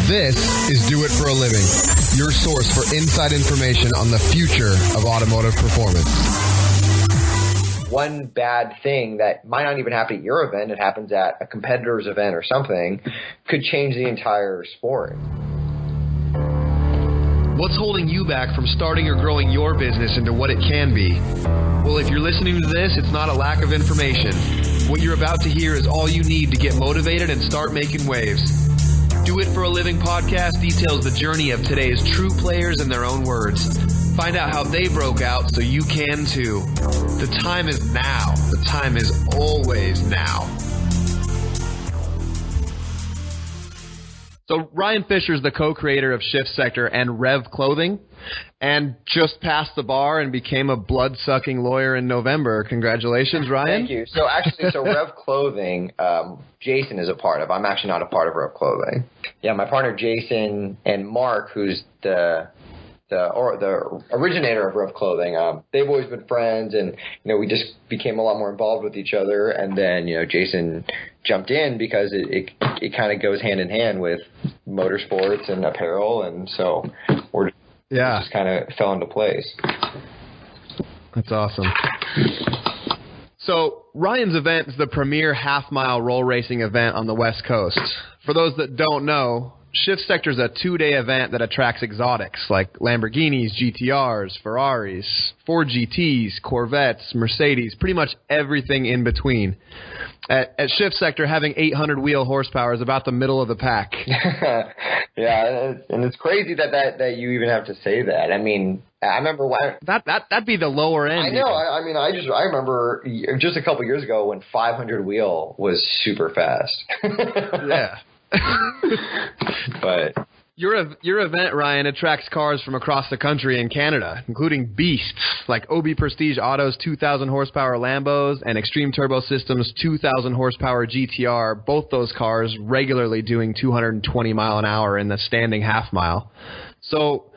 This is Do It for a Living, your source for inside information on the future of automotive performance. One bad thing that might not even happen at your event, it happens at a competitor's event or something, could change the entire sport. What's holding you back from starting or growing your business into what it can be? Well, if you're listening to this, it's not a lack of information. What you're about to hear is all you need to get motivated and start making waves. Do It for a Living podcast details the journey of today's true players in their own words. Find out how they broke out so you can too. The time is now. The time is always now. So Ryan Fisher is the co-creator of Shift-S3ctor and Rev Clothing, and just passed the bar and became a blood-sucking lawyer in November. Congratulations, Ryan. Thank you. So Rev Clothing, Jason is a part of. I'm actually not a part of Rev Clothing. Yeah, my partner Jason and Mark, who's the originator of Rev Clothing, they've always been friends, and we just became a lot more involved with each other. And then Jason jumped in because it kind of goes hand in hand with motorsports and apparel, and so it just kind of fell into place. That's awesome. So Ryan's event is the premier half-mile roll racing event on the West Coast. For those that don't know, Shift-S3ctor is a 2-day event that attracts exotics like Lamborghinis, GTRs, Ferraris, Ford GTs, Corvettes, Mercedes, pretty much everything in between. At Shift-S3ctor, having 800 wheel horsepower is about the middle of the pack. Yeah, and it's crazy that you even have to say that. I mean, I remember when that'd be the lower end. I know. I remember just a couple years ago when 500 wheel was super fast. Yeah. But your event, Ryan, attracts cars from across the country and Canada, including beasts like OB Prestige Auto's 2,000 horsepower Lambos and Extreme Turbo Systems 2,000 horsepower GTR. Both those cars regularly doing 220 mile an hour in the standing half mile. So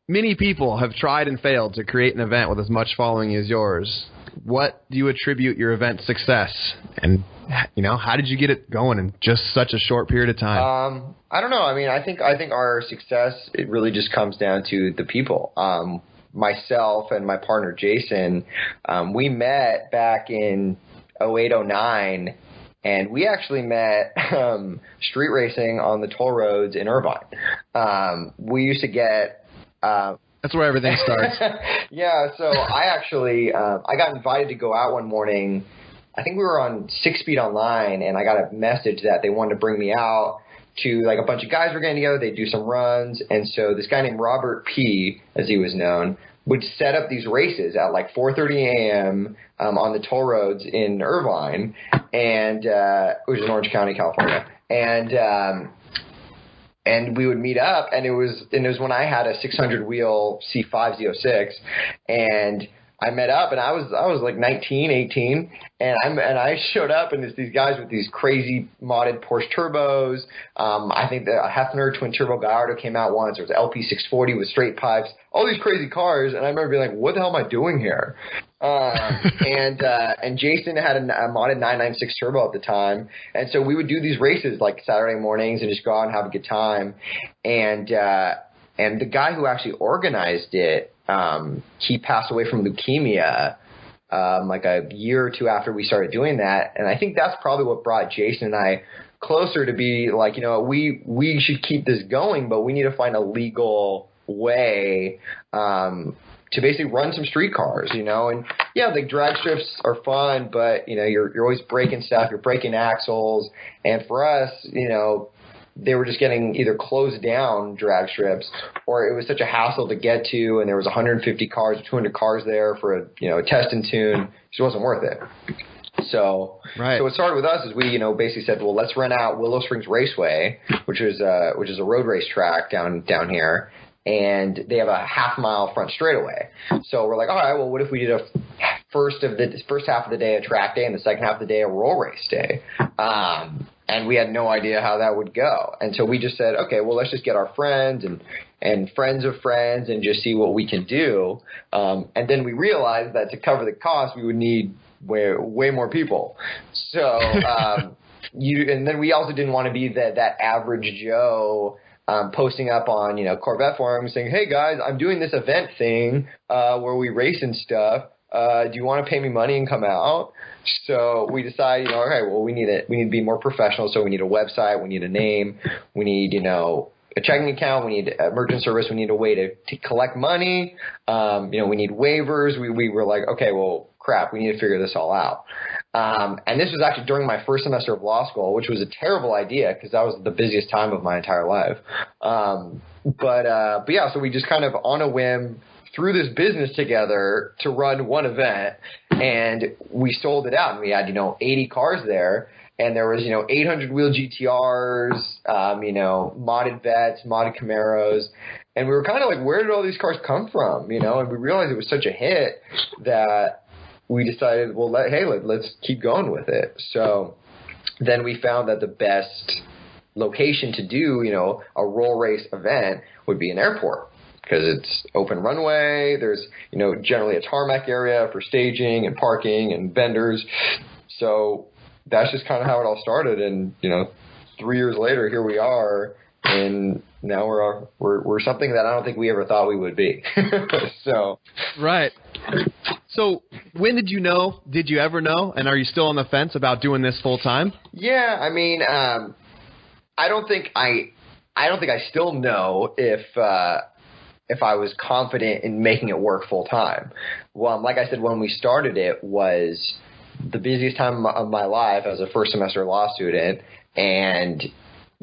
many people have tried and failed to create an event with as much following as yours. What do you attribute your event's success? And, how did you get it going in just such a short period of time? I don't know. I mean, I think our success, it really just comes down to the people. Myself and my partner, Jason, we met back in 08, 09, and we actually met street racing on the toll roads in Irvine. We used to get that's where everything starts. Yeah, so I actually I got invited to go out one morning. I think we were on 6 Speed Online, and I got a message that they wanted to bring me out to, like, a bunch of guys were getting together. They'd do some runs, and so this guy named Robert P., as he was known, would set up these races at like 4:30 a.m. On the toll roads in Irvine, and which is in Orange County, California, and we would meet up, and it was when I had a 600 wheel C5 Z06, and I met up, and I was like 19, 18, and I showed up, and it's these guys with these crazy modded Porsche turbos. I think the Hefner twin turbo Gallardo came out once. There was LP640 with straight pipes, all these crazy cars, and I remember being like, "What the hell am I doing here?" And Jason had a modded 996 turbo at the time, and so we would do these races like Saturday mornings and just go out and have a good time. And the guy who actually organized it, he passed away from leukemia like a year or two after we started doing that, and I think that's probably what brought Jason and I closer to be like, we should keep this going, but we need to find a legal way to basically run some street cars, and yeah, the drag strips are fun, but you're always breaking stuff, you're breaking axles, and for us, they were just getting either closed down drag strips, or it was such a hassle to get to, and there was 150 cars, 200 cars there for a test and tune. It just wasn't worth it. So, right. So what started with us is we, basically said, well, let's rent out Willow Springs Raceway, which is a road race track down here, and they have a half-mile front straightaway. So we're like, all right, well, what if we did a first half of the day a track day and the second half of the day a roll race day? And we had no idea how that would go. And so we just said, okay, well, let's just get our friends and friends of friends and just see what we can do. And then we realized that to cover the cost, we would need way more people. So and then we also didn't want to be that average Joe posting up on, Corvette forums saying, hey guys, I'm doing this event thing where we race and stuff. Do you want to pay me money and come out? So we decided, okay, well, we need to be more professional. So we need a website, we need a name, we need, a checking account, we need a merchant service, we need a way to collect money. We need waivers. We were like, okay, well, crap, we need to figure this all out. And this was actually during my first semester of law school, which was a terrible idea because that was the busiest time of my entire life. But yeah, so we just kind of on a whim threw this business together to run one event, and we sold it out, and we had 80 cars there, and there was 800 wheel GTRs, modded Vettes, modded Camaros, and we were kind of like, where did all these cars come from? And we realized it was such a hit that we decided, well, let's keep going with it. So then we found that the best location to do a roll race event would be an airport, because it's open runway. There's, generally a tarmac area for staging and parking and vendors. So that's just kind of how it all started. And, 3 years later, here we are. And now we're something that I don't think we ever thought we would be. So. Right. So when did you know? Did you ever know? And are you still on the fence about doing this full time? Yeah. I mean, I don't think I still know if I was confident in making it work full time. Well, like I said, when we started it was the busiest time of my life as a first semester law student, and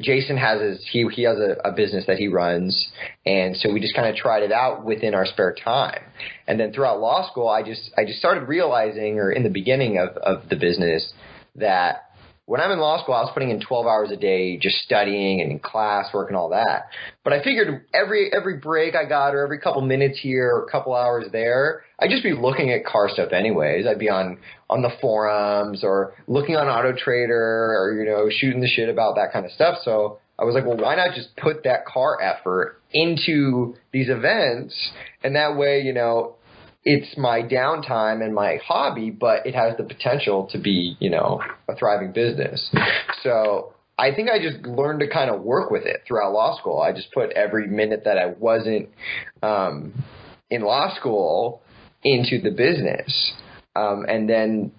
Jason has he has a business that he runs, and so we just kind of tried it out within our spare time. And then throughout law school, I just started realizing, or in the beginning of the business, that when I'm in law school, I was putting in 12 hours a day just studying and in class work and all that. But I figured every break I got, or every couple minutes here or a couple hours there, I'd just be looking at car stuff anyways. I'd be on the forums or looking on Auto Trader, or, shooting the shit about that kind of stuff. So I was like, well, why not just put that car effort into these events? And that way, it's my downtime and my hobby, but it has the potential to be, a thriving business. So I think I just learned to kind of work with it throughout law school. I just put every minute that I wasn't in law school into the business. And then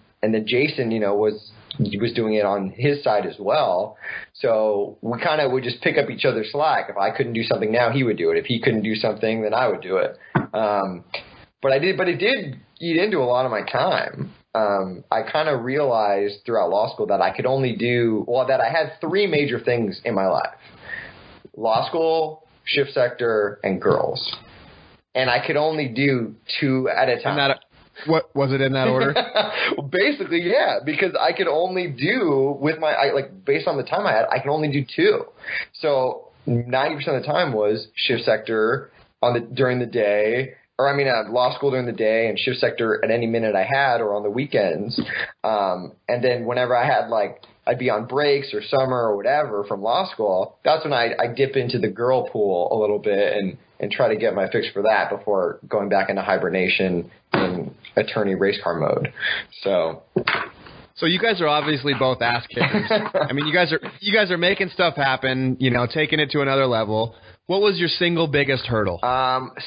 Jason, was doing it on his side as well. So we kind of would just pick up each other's slack. If I couldn't do something now, he would do it. If he couldn't do something, then I would do it. But it did eat into a lot of my time. I kind of realized throughout law school that I could only that I had three major things in my life: law school, Shift-S3ctor, and girls. And I could only do two at a time. What was it in that order? Well, basically, yeah, because I could only do based on the time I had, I could only do two. So 90% of the time was Shift-S3ctor during the day. Law school during the day and Shift-S3ctor at any minute I had, or on the weekends. And then whenever I had I'd be on breaks or summer or whatever from law school, that's when I dip into the girl pool a little bit and try to get my fix for that before going back into hibernation in attorney race car mode. So you guys are obviously both ass kickers. You guys are making stuff happen, taking it to another level. What was your single biggest hurdle?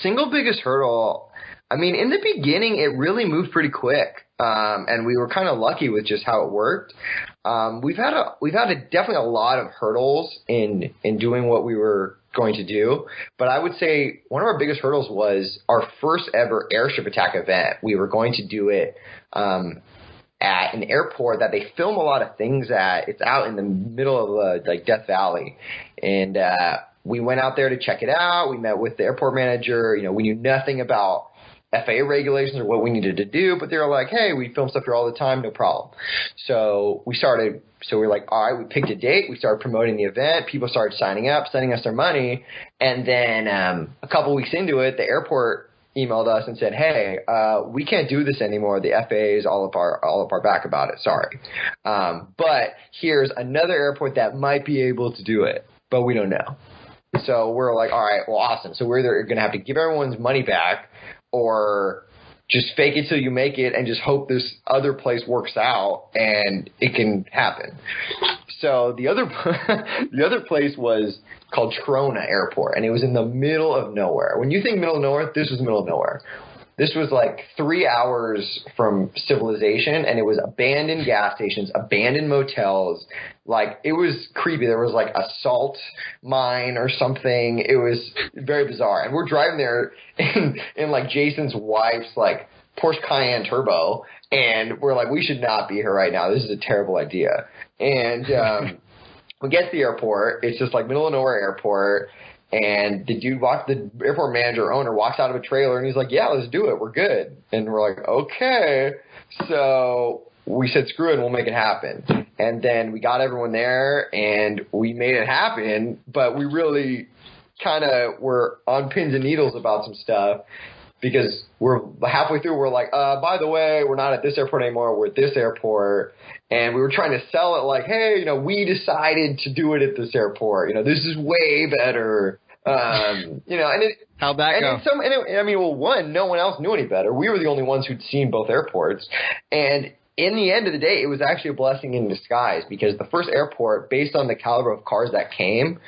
Single biggest hurdle, in the beginning, it really moved pretty quick. And we were kind of lucky with just how it worked. We've had definitely a lot of hurdles in doing what we were going to do. But I would say one of our biggest hurdles was our first ever airship attack event. We were going to do it at an airport that they film a lot of things at. It's out in the middle of Death Valley. And we went out there to check it out. We met with the airport manager. We knew nothing about FAA regulations or what we needed to do, but they were like, hey, we film stuff here all the time, no problem. So we were like, all right, we picked a date. We started promoting the event. People started signing up, sending us their money. And then a couple weeks into it, the airport emailed us and said, hey, we can't do this anymore. The FAA is all up our back about it. Sorry. But here's another airport that might be able to do it, but we don't know. So we're like, all right, well, awesome. So we're either going to have to give everyone's money back or just fake it till you make it and just hope this other place works out and it can happen. So the other place was called Trona Airport, and it was in the middle of nowhere. When you think middle of nowhere, this was the middle of nowhere. This was like 3 hours from civilization, and it was abandoned gas stations, abandoned motels. Like, it was creepy. There was like a salt mine or something. It was very bizarre. And we're driving there in like Jason's wife's like Porsche Cayenne Turbo, and we're like, we should not be here right now. This is a terrible idea. And we get to the airport. It's just like middle of nowhere airport. And the airport manager owner walks out of a trailer and he's like, yeah, let's do it. We're good. And we're like, okay. So we said, screw it, and we'll make it happen. And then we got everyone there and we made it happen. But we really kind of were on pins and needles about some stuff, because we're halfway through. We're like, by the way, we're not at this airport anymore. We're at this airport. And we were trying to sell it like, hey, we decided to do it at this airport. This is way better. And how'd that go? One, no one else knew any better. We were the only ones who'd seen both airports. And in the end of the day, it was actually a blessing in disguise, because the first airport, based on the caliber of cars that came,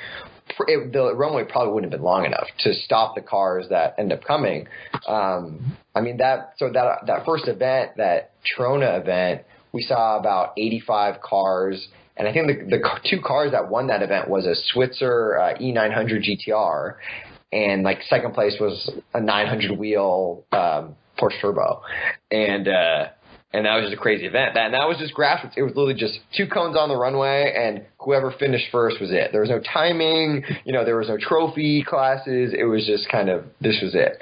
the runway probably wouldn't have been long enough to stop the cars that end up coming. That first event, that Trona event, we saw about 85 cars, and I think the two cars that won that event was a Switzer E900 GTR, and like second place was a 900 wheel Porsche Turbo, and that was just a crazy event. And that was just grassroots. It was literally just 2 cones on the runway, and whoever finished first was it. There was no timing, there was no trophy classes. It was just kind of, this was it.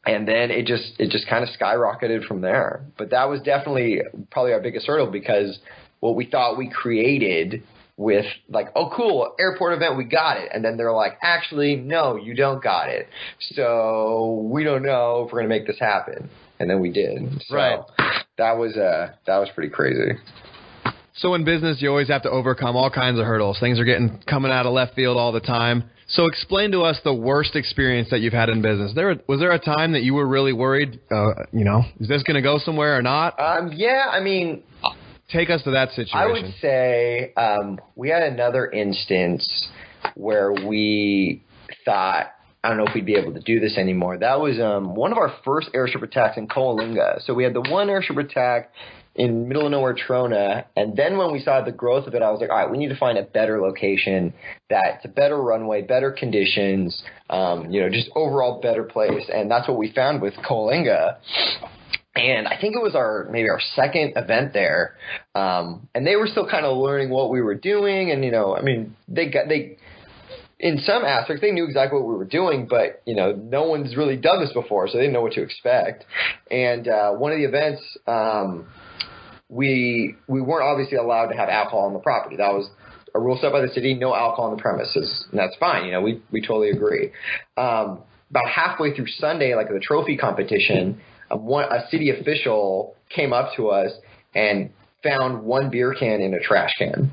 And then it just kind of skyrocketed from there. But that was definitely probably our biggest hurdle, because what we thought we created with like, oh, cool, airport event, we got it. And then they're like, actually, no, you don't got it. So we don't know if we're going to make this happen. And then we did. So right. That was pretty crazy. So in business, you always have to overcome all kinds of hurdles. Things are coming out of left field all the time. So explain to us the worst experience that you've had in business. Was there a time that you were really worried, is this going to go somewhere or not? Yeah, take us to that situation. I would say we had another instance where we thought, I don't know if we'd be able to do this anymore. That was one of our first airstrip attacks in Coalinga. So we had the one airstrip attack in middle of nowhere Trona, and then when we saw the growth of it, I was like, all right, we need to find a better location that's a better runway, better conditions, just overall better place. And that's what we found with Coalinga. And I think it was maybe our second event there. And they were still kind of learning what we were doing. And, they in some aspects, they knew exactly what we were doing, but, no one's really done this before, so they didn't know what to expect. And one of the events, we weren't obviously allowed to have alcohol on the property. That was a rule set by the city, no alcohol on the premises, and that's fine. We totally agree. About halfway through Sunday, like the trophy competition, a city official came up to us and found one beer can in a trash can.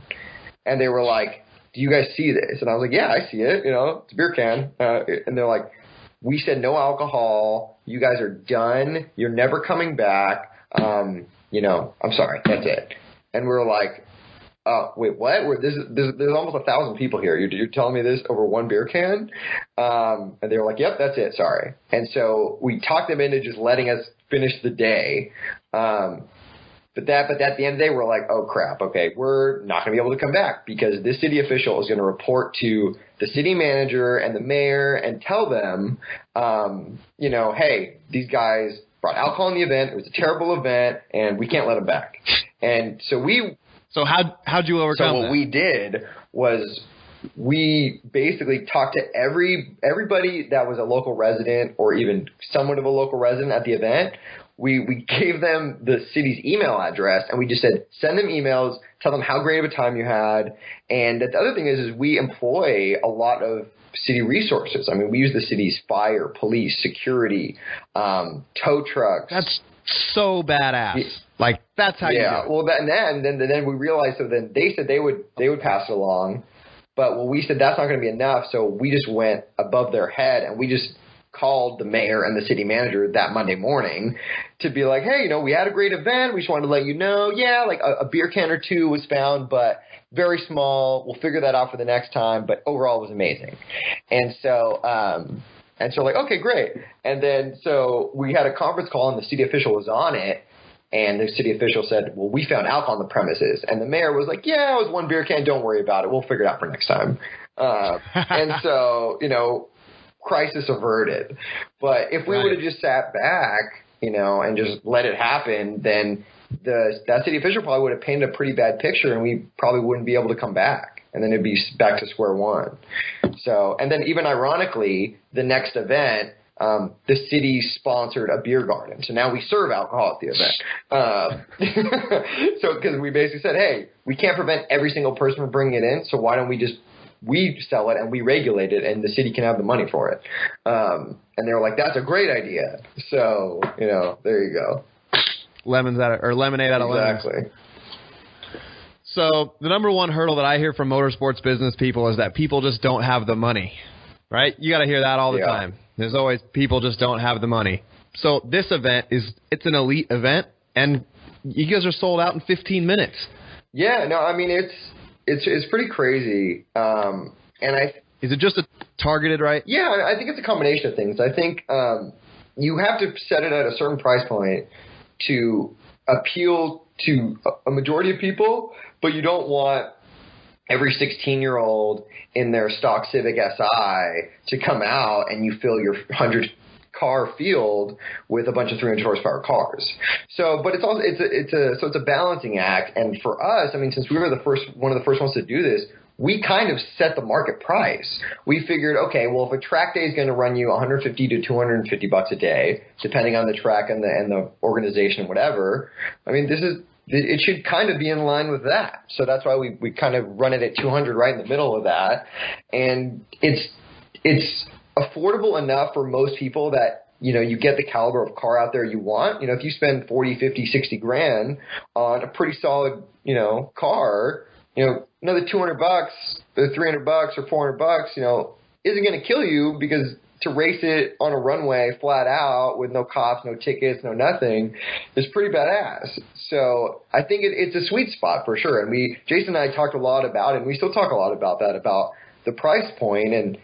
And they were like, do you guys see this? And I was like, yeah, I see it. It's a beer can. And they're like, we said no alcohol. You guys are done. You're never coming back. I'm sorry. That's it. And we were like, wait, what? There's almost 1,000 people here. You're telling me this over one beer can? And they were like, yep, that's it. Sorry. And so we talked them into just letting us finish the day. But at the end of the day, we're like, oh, crap. Okay, we're not going to be able to come back, because this city official is going to report to the city manager and the mayor and tell them, hey, these guys brought alcohol in the event. It was a terrible event, and we can't let them back. And so So how'd you overcome that? So what we did was we basically talked to everybody that was a local resident or even somewhat of a local resident at the event. We gave them the city's email address, and we just said, send them emails, tell them how great of a time you had. And the other thing is we employ a lot of city resources. We use the city's fire, police, security, tow trucks. That's so badass. That's how you do it. Well, then we realized, so then they said they would pass it along. But we said that's not going to be enough, so we just went above their head, and we just called the mayor and the city manager that Monday morning to be like, hey, we had a great event. We just wanted to let you know, like a beer can or two was found, but very small. We'll figure that out for the next time. But overall, it was amazing. And so, like, okay, great. And then so we had a conference call and the city official was on it. And the city official said, well, we found alcohol on the premises. And the mayor was like, yeah, it was one beer can. Don't worry about it. We'll figure it out for next time. And so, crisis averted. But if we would have just sat back, and just let it happen, then that city official probably would have painted a pretty bad picture and we probably wouldn't be able to come back. And then it'd be back to square one. So, and then even ironically, the next event, the city sponsored a beer garden. So now we serve alcohol at the event. So because we basically said, hey, we can't prevent every single person from bringing it in. So why don't we sell it and we regulate it and the city can have the money for it. And they were like, that's a great idea. So, there you go. Lemonade out of lemons. Exactly. So the number one hurdle that I hear from motorsports business people is that people just don't have the money, right? You got to hear that all the time. There's always people just don't have the money. So this event it's an elite event, and you guys are sold out in 15 minutes. Yeah, no, I mean it's pretty crazy. Is it just targeted right? Yeah, I think it's a combination of things. I think you have to set it at a certain price point to appeal to a majority of people, but you don't want every 16-year-old in their stock Civic Si to come out and you fill your 100-car field with a bunch of 300 horsepower cars. So, but it's a balancing act. And for us, I mean, since we were one of the first ones to do this, we kind of set the market price. We figured, okay, well, if a track day is going to run you $150 to $250 a day, depending on the track and the organization and whatever, I mean, it should kind of be in line with that. So that's why we kind of run it at 200 right in the middle of that. And it's affordable enough for most people that, you get the caliber of car out there you want. If you spend 40, 50, 60 grand on a pretty solid, car, another $200 or $300 or $400, isn't going to kill you because to race it on a runway flat out with no cops, no tickets, no nothing is pretty badass. So I think it's a sweet spot for sure. And Jason and I talked a lot about it, and we still talk a lot about that, about the price point. And,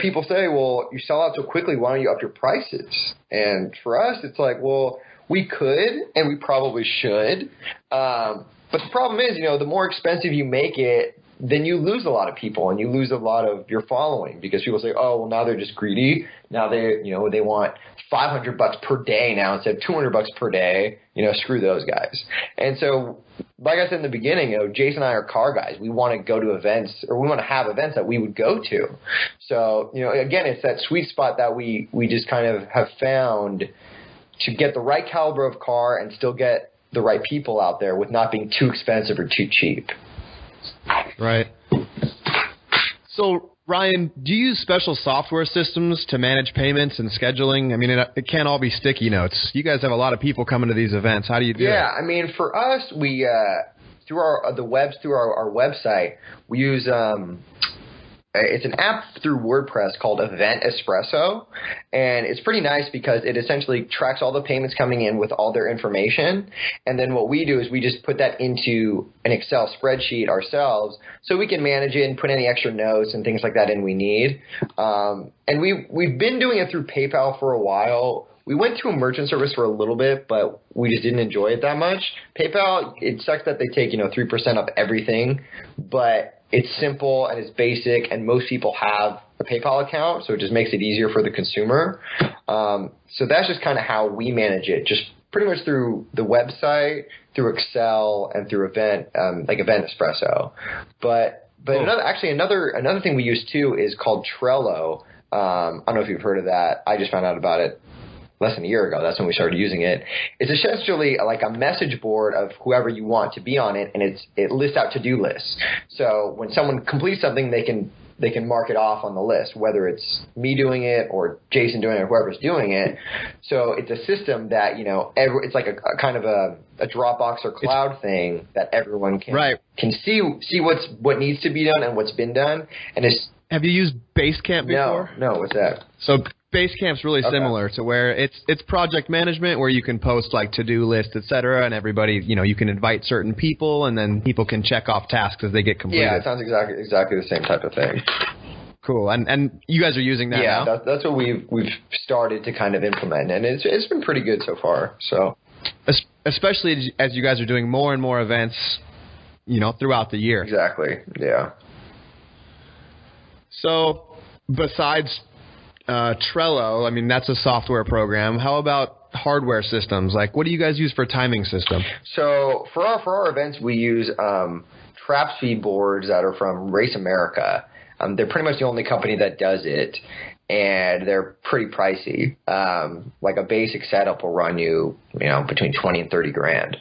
people say, well, you sell out so quickly, why don't you up your prices? And for us, it's like, well, we could, and we probably should. But the problem is, the more expensive you make it, then you lose a lot of people and you lose a lot of your following because people say, oh, well, now they're just greedy. Now they want $500 per day now instead of $200 per day. Screw those guys. And so, like I said in the beginning, Jason and I are car guys. We want to go to events, or we want to have events that we would go to. So, again, it's that sweet spot that we just kind of have found to get the right caliber of car and still get the right people out there with not being too expensive or too cheap. Right. So, Ryan, do you use special software systems to manage payments and scheduling? I mean, it can't all be sticky notes. You guys have a lot of people coming to these events. How do you do it? Yeah, I mean, for us, we through our website, we use it's an app through WordPress called Event Espresso, and it's pretty nice because it essentially tracks all the payments coming in with all their information, and then what we do is we just put that into an Excel spreadsheet ourselves so we can manage it and put any extra notes and things like that in we need. And we've been doing it through PayPal for a while. We went to a merchant service for a little bit, but we just didn't enjoy it that much. PayPal, it sucks that they take 3% of everything, but it's simple and it's basic, and most people have a PayPal account, so it just makes it easier for the consumer. So that's just kind of how we manage it, just pretty much through the website, through Excel, and through Event Espresso. But another thing we use too is called Trello. I don't know if you've heard of that. I just found out about it less than a year ago. That's when we started using it. It's essentially like a message board of whoever you want to be on it, and it lists out to-do lists. So when someone completes something, they can mark it off on the list, whether it's me doing it or Jason doing it or whoever's doing it. So it's a system that, it's like a kind of a Dropbox or cloud thing that everyone can see what needs to be done and what's been done. And have you used Basecamp before? No, what's that? So Basecamp's really similar to where it's project management where you can post like to-do lists, et cetera, and everybody, you can invite certain people and then people can check off tasks as they get completed. Yeah, it sounds exactly the same type of thing. Cool. And you guys are using that now? Yeah, that's what we've started to kind of implement, and it's been pretty good so far. So, especially as you guys are doing more and more events, throughout the year. Exactly. Yeah. So, besides Trello, I mean, that's a software program. How about hardware systems? Like, what do you guys use for timing system? So for our events, we use trap speed boards that are from Race America. They're pretty much the only company that does it, and they're pretty pricey. Like a basic setup will run you, between 20 and 30 grand.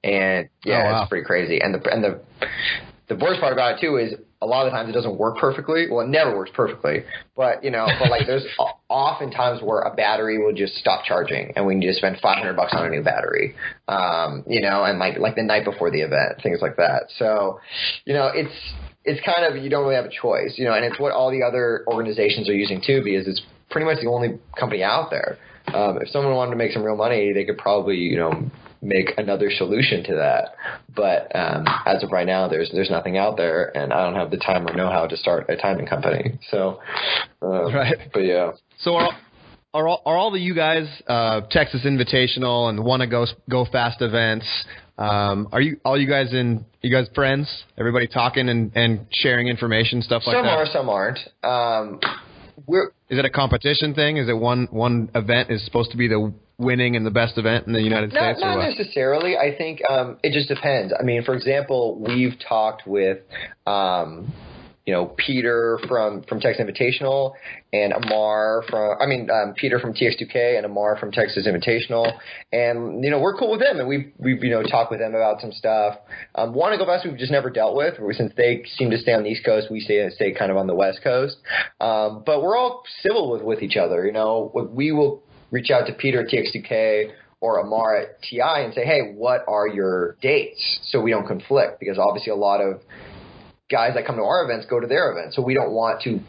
And yeah, It's pretty crazy. And the worst part about it too is a lot of the times it doesn't work perfectly. Well, it never works perfectly, but like there's often times where a battery will just stop charging and we need to spend $500 on a new battery, and like the night before the event, things like that. So, it's kind of, you don't really have a choice, and it's what all the other organizations are using too, because it's pretty much the only company out there. If someone wanted to make some real money, they could probably, make another solution to that. But as of right now, there's nothing out there, and I don't have the time or know-how to start a timing company. So, right. But yeah. So are all of you guys Texas Invitational and Want to Go Fast events? Are you guys friends? Everybody talking and sharing information, stuff like that? Some are, some aren't. Is it a competition thing? Is it one event is supposed to be the winning and the best event in the United States? Not necessarily. I think it just depends. I mean, for example, we've talked with Peter from Texas Invitational and Peter from TX2K and Amar from Texas Invitational, and we're cool with them, and we've talked with them about some stuff. Want to Go Fast we've just never dealt with, since they seem to stay on the East Coast, we stay kind of on the West Coast. But we're all civil with each other. We will reach out to Peter at TX2K or Amar at TI and say, hey, what are your dates, so we don't conflict, because obviously a lot of guys that come to our events go to their events, so we don't want to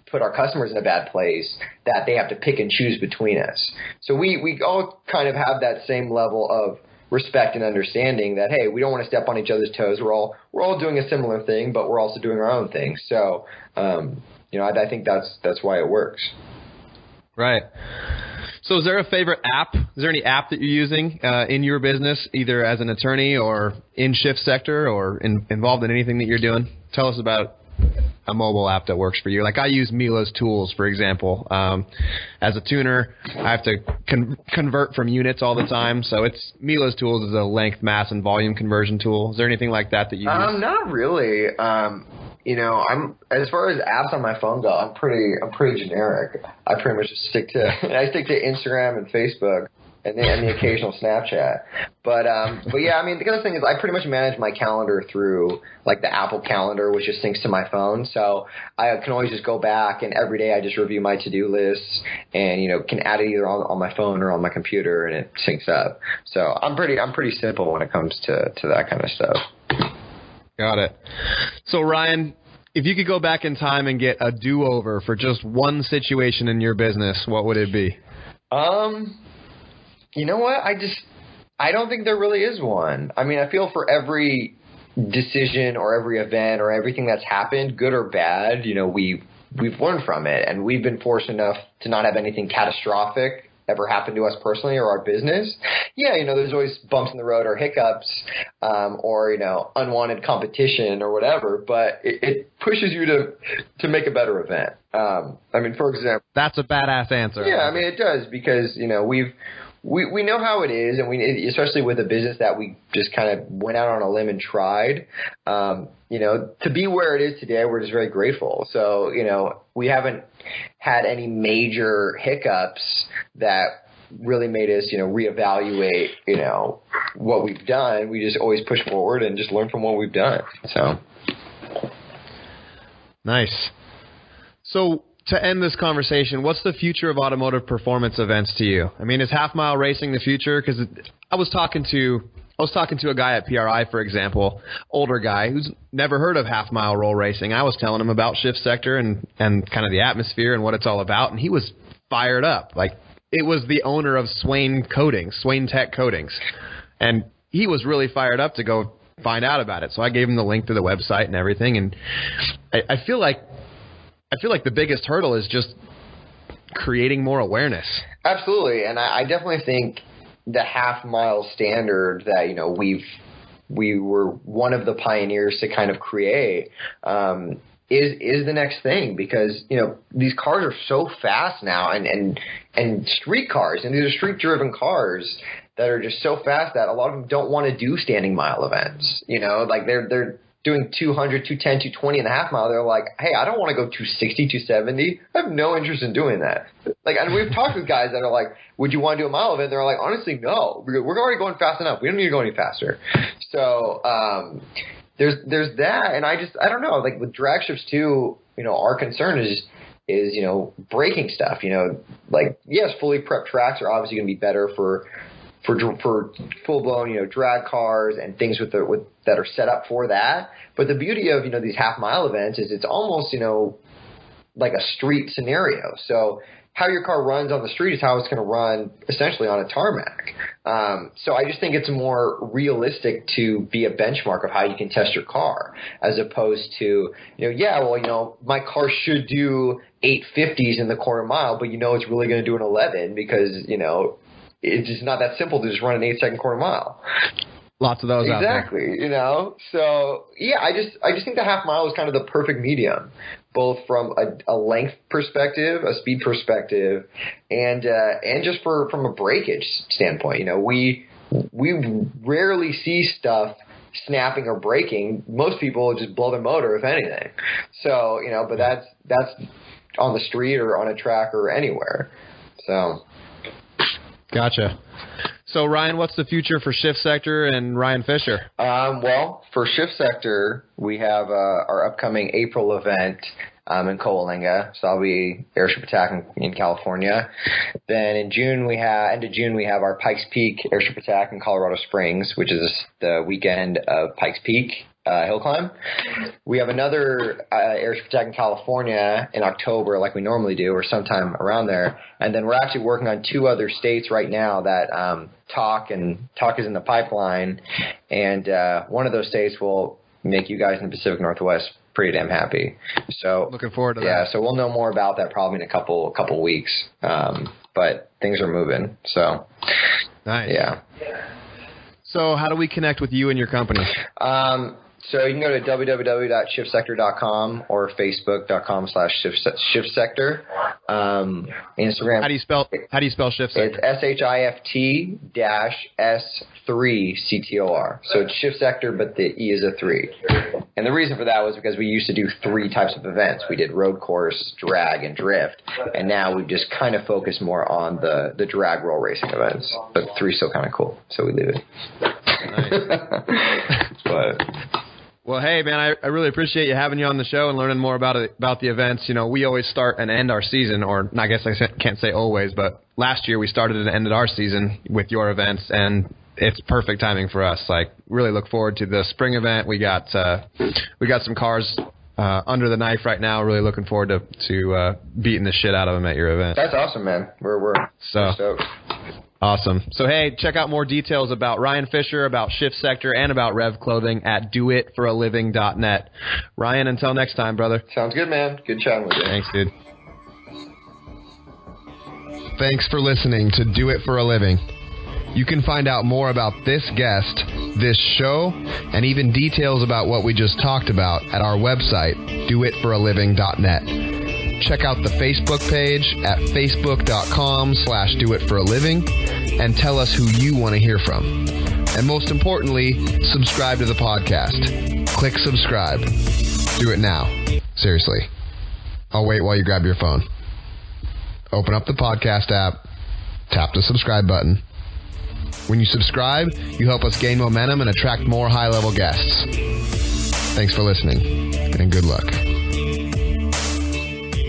put our customers in a bad place that they have to pick and choose between us. So we all kind of have that same level of respect and understanding that, hey, we don't want to step on each other's toes. We're all doing a similar thing, but we're also doing our own thing. So I think that's why it works. Right. So is there a favorite app? Is there any app that you're using in your business, either as an attorney or in Shift-S3ctor or involved in anything that you're doing? Tell us about a mobile app that works for you. Like I use Mila's Tools, for example. As a tuner, I have to convert from units all the time. So Mila's Tools is a length, mass, and volume conversion tool. Is there anything like that you use? Not really. I'm as far as apps on my phone go, I'm pretty generic. I pretty much just stick to Instagram and Facebook and the occasional Snapchat. But yeah, I mean, the other thing is I pretty much manage my calendar through like the Apple Calendar, which just syncs to my phone. So I can always just go back, and every day I just review my to-do lists and can add it either on my phone or on my computer, and it syncs up. So I'm pretty simple when it comes to that kind of stuff. Got it. So Ryan, if you could go back in time and get a do-over for just one situation in your business, what would it be? You know what? I don't think there really is one. I mean, I feel for every decision or every event or everything that's happened, good or bad, we've learned from it, and we've been fortunate enough to not have anything catastrophic ever happen to us personally or our business. Yeah, there's always bumps in the road or hiccups, or unwanted competition or whatever, but it pushes you to make a better event. I mean, for example, that's a badass answer. Yeah, I mean, it does, because we know how it is, and especially with a business that we just kind of went out on a limb and tried. To be where it is today, we're just very grateful. So, we haven't had any major hiccups that really made us, reevaluate, what we've done. We just always push forward and just learn from what we've done. So. Nice. So to end this conversation, what's the future of automotive performance events to you? I mean, is half-mile racing the future? Because I was talking to a guy at PRI, for example, older guy who's never heard of half-mile roll racing. I was telling him about Shift-S3ctor and kind of the atmosphere and what it's all about, and he was fired up. Like, it was the owner of Swain Tech Coatings, and he was really fired up to go find out about it. So I gave him the link to the website and everything, and I feel like the biggest hurdle is just creating more awareness. Absolutely, and I definitely think the half-mile standard that, you know, we were one of the pioneers to kind of create is the next thing, because, you know, these cars are so fast now, and street cars, and these are street-driven cars that are just so fast that a lot of them don't want to do standing mile events. You know, like they're doing 200, 210, 220 and a half mile. They're like, hey, I don't want to go 260, 270. I have no interest in doing that. Like, and we've talked with guys that are like, would you want to do a mile event? They're like, honestly, no. We're already going fast enough. We don't need to go any faster. So there's that, and I don't know. Like with drag strips too, you know, our concern is you know, braking stuff. You know, like, yes, fully prepped tracks are obviously going to be better for full blown, you know, drag cars and things that are set up for that. But the beauty of, you know, these half mile events is it's almost, you know, like a street scenario. So how your car runs on the street is how it's going to run essentially on a tarmac. So I just think it's more realistic to be a benchmark of how you can test your car, as opposed to, you know, yeah, well, you know, my car should do 850s in the quarter mile, but you know it's really going to do an 11 because, you know, it's just not that simple to just run an 8-second quarter mile. Lots of those out there. Exactly, you know. So yeah, I just think the half mile is kind of the perfect medium, both from a length perspective, a speed perspective, and just from a breakage standpoint. You know, we rarely see stuff snapping or breaking. Most people just blow their motor, if anything. So, you know, but that's on the street or on a track or anywhere. So. Gotcha. So, Ryan, what's the future for Shift-S3ctor and Ryan Fisher? Well, for Shift-S3ctor, we have our upcoming April event in Coalinga. So that'll be Airship Attack in California. Then in June, end of June, we have our Pikes Peak Airship Attack in Colorado Springs, which is the weekend of Pikes Peak hill climb. We have another Airship Attack in California in October, like we normally do, or sometime around there. And then we're actually working on 2 other states right now that talk is in the pipeline. And one of those states will make you guys in the Pacific Northwest pretty damn happy. So looking forward to that. Yeah, so we'll know more about that probably in a couple weeks. But things are moving. So nice. Yeah. So how do we connect with you and your company? So you can go to www.shift-S3ctor.com or facebook.com/Shift-S3ctor. Instagram. How do you spell Shift-S3ctor? It's Shift-S3ctor. So it's Shift-S3ctor, but the E is a 3. And the reason for that was because we used to do 3 types of events. We did road course, drag, and drift. And now we've just kind of focused more on the drag roll racing events. But 3 is still kind of cool, so we leave it. Nice. But... Well, hey, man, I really appreciate you having you on the show and learning more about the events. You know, we always start and end our season, or I guess I can't say always, but last year we started and ended our season with your events, and it's perfect timing for us. Like, really look forward to the spring event. We got some cars under the knife right now. Really looking forward to beating the shit out of them at your event. That's awesome, man. We're stoked. Awesome. So, hey, check out more details about Ryan Fisher, about Shift-S3ctor, and about Rev Clothing at doitforaliving.net. Ryan, until next time, brother. Sounds good, man. Good chatting with you. Thanks, dude. Thanks for listening to Do It For A Living. You can find out more about this guest, this show, and even details about what we just talked about at our website, doitforaliving.net. Check out the Facebook page at facebook.com/doitforaliving and tell us who you want to hear from. And most importantly, subscribe to the podcast. Click subscribe. Do it now. Seriously. I'll wait while you grab your phone. Open up the podcast app. Tap the subscribe button. When you subscribe, you help us gain momentum and attract more high-level guests. Thanks for listening, and good luck.